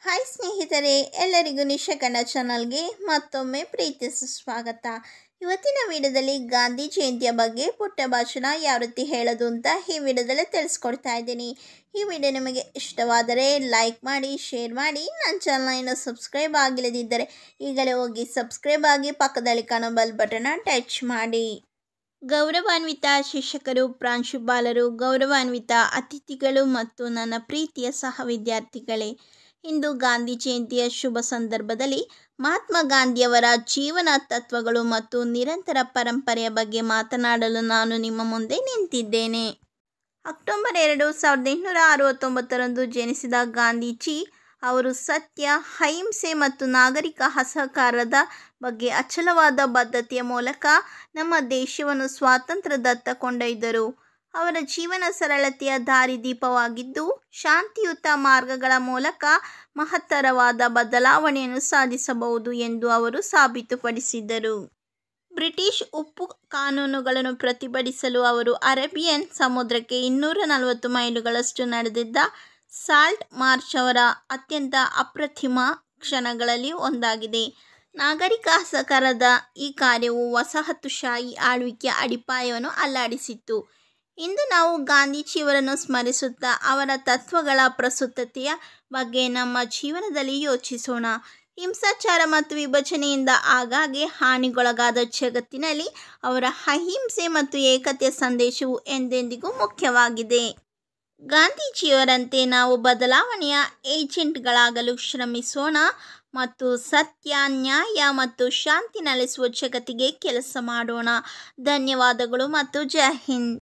Hi ಸ್ನೇಹಿತರೆ, ಎಲ್ಲರಿಗೂ ನಿಶಾ ಕನ್ನಡ ಚಾನಲ್ಗೆ ಮತ್ತೊಮ್ಮೆ ಪ್ರೀತಿ ಸುಸ್ವಾಗತ. ಇವತ್ತಿನ ವಿಡಿಯೋದಲ್ಲಿ ಗಾಂಧಿ ಜಯಂತಿಯ ಬಗ್ಗೆ ಪುಟ್ಟ ಭಾಷಣ ಯಾವ ರೀತಿ ಹೇಳೋದು ಅಂತ ಈ ವಿಡಿಯೋದಲ್ಲಿ ತಿಳಿಸ್ಕೊಡ್ತಾ ಇದ್ದೀನಿ. ಈ ವಿಡಿಯೋ ನಿಮಗೆ ಇಷ್ಟವಾದರೆ ಲೈಕ್ ಮಾಡಿ, ಶೇರ್ ಮಾಡಿ. ನನ್ನ ಚಾನಲ್ನ ಇನ್ನೂ ಸಬ್ಸ್ಕ್ರೈಬ್ ಆಗಿಲ್ಲದಿದ್ದರೆ ಈಗಲೇ ಹೋಗಿ ಸಬ್ಸ್ಕ್ರೈಬ್ ಆಗಿ, ಪಕ್ಕದಲ್ಲಿ ಕಾಣೋ ಬೆಲ್ ಬಟನ್ನ ಟಚ್ ಮಾಡಿ. ಗೌರವಾನ್ವಿತ ಶಿಕ್ಷಕರು, ಪ್ರಾಂಶುಪಾಲರು, ಗೌರವಾನ್ವಿತ ಅತಿಥಿಗಳು ಮತ್ತು ನನ್ನ ಪ್ರೀತಿಯ ಸಹ ವಿದ್ಯಾರ್ಥಿಗಳೇ, ಇಂದು ಗಾಂಧಿ ಜಯಂತಿಯ ಶುಭ ಸಂದರ್ಭದಲ್ಲಿ ಮಹಾತ್ಮ ಗಾಂಧಿಯವರ ಜೀವನ ತತ್ವಗಳು ಮತ್ತು ನಿರಂತರ ಪರಂಪರೆಯ ಬಗ್ಗೆ ಮಾತನಾಡಲು ನಾನು ನಿಮ್ಮ ಮುಂದೆ ನಿಂತಿದ್ದೇನೆ. ಅಕ್ಟೋಬರ್ 2, 1869ರಂದು ಜನಿಸಿದ ಗಾಂಧೀಜಿ ಅವರು ಸತ್ಯ, ಅಹಿಂಸೆ ಮತ್ತು ನಾಗರಿಕ ಅಸಹಕಾರದ ಬಗ್ಗೆ ಅಚಲವಾದ ಬದ್ಧತೆಯ ಮೂಲಕ ನಮ್ಮ ದೇಶವನ್ನು ಸ್ವಾತಂತ್ರ್ಯದತ್ತ ಕೊಂಡೊಯ್ದರು. ಅವರ ಜೀವನ ಸರಳತೆಯ ದಾರಿದೀಪವಾಗಿದ್ದು, ಶಾಂತಿಯುತ ಮಾರ್ಗಗಳ ಮೂಲಕ ಮಹತ್ತರವಾದ ಬದಲಾವಣೆಯನ್ನು ಸಾಧಿಸಬಹುದು ಎಂದು ಅವರು ಸಾಬೀತುಪಡಿಸಿದರು. ಬ್ರಿಟಿಷ್ ಉಪ್ಪು ಕಾನೂನುಗಳನ್ನು ಪ್ರತಿಭಟಿಸಲು ಅವರು ಅರೇಬಿಯನ್ ಸಮುದ್ರಕ್ಕೆ 240 ಮೈಲುಗಳಷ್ಟು ನಡೆದಿದ್ದ ಸಾಲ್ಟ್ ಮಾರ್ಚ್ ಅವರ ಅತ್ಯಂತ ಅಪ್ರತಿಮ ಕ್ಷಣಗಳಲ್ಲಿ ಒಂದಾಗಿದೆ. ನಾಗರಿಕ ಅಸಹಕಾರದ ಈ ಕಾರ್ಯವು ವಸಾಹತುಶಾಹಿ ಆಳ್ವಿಕೆಯ ಅಡಿಪಾಯವನ್ನು ಅಲ್ಲಾಡಿಸಿತ್ತು. ಇಂದು ನಾವು ಗಾಂಧೀಜಿಯವರನ್ನು ಸ್ಮರಿಸುತ್ತಾ ಅವರ ತತ್ವಗಳ ಪ್ರಸ್ತುತತೆಯ ಬಗ್ಗೆ ನಮ್ಮ ಜೀವನದಲ್ಲಿ ಯೋಚಿಸೋಣ. ಹಿಂಸಾಚಾರ ಮತ್ತು ವಿಭಜನೆಯಿಂದ ಆಗಾಗ್ಗೆ ಹಾನಿಗೊಳಗಾದ ಜಗತ್ತಿನಲ್ಲಿ ಅವರ ಅಹಿಂಸೆ ಮತ್ತು ಏಕತೆಯ ಸಂದೇಶವು ಎಂದೆಂದಿಗೂ ಮುಖ್ಯವಾಗಿದೆ. ಗಾಂಧೀಜಿಯವರಂತೆ ನಾವು ಬದಲಾವಣೆಯ ಏಜೆಂಟ್ಗಳಾಗಲು ಶ್ರಮಿಸೋಣ ಮತ್ತು ಸತ್ಯ, ನ್ಯಾಯ ಮತ್ತು ಶಾಂತಿ ನೆಲೆಸುವ ಜಗತ್ತಿಗೆ ಕೆಲಸ ಮಾಡೋಣ. ಧನ್ಯವಾದಗಳು ಮತ್ತು ಜೈ ಹಿಂದ್.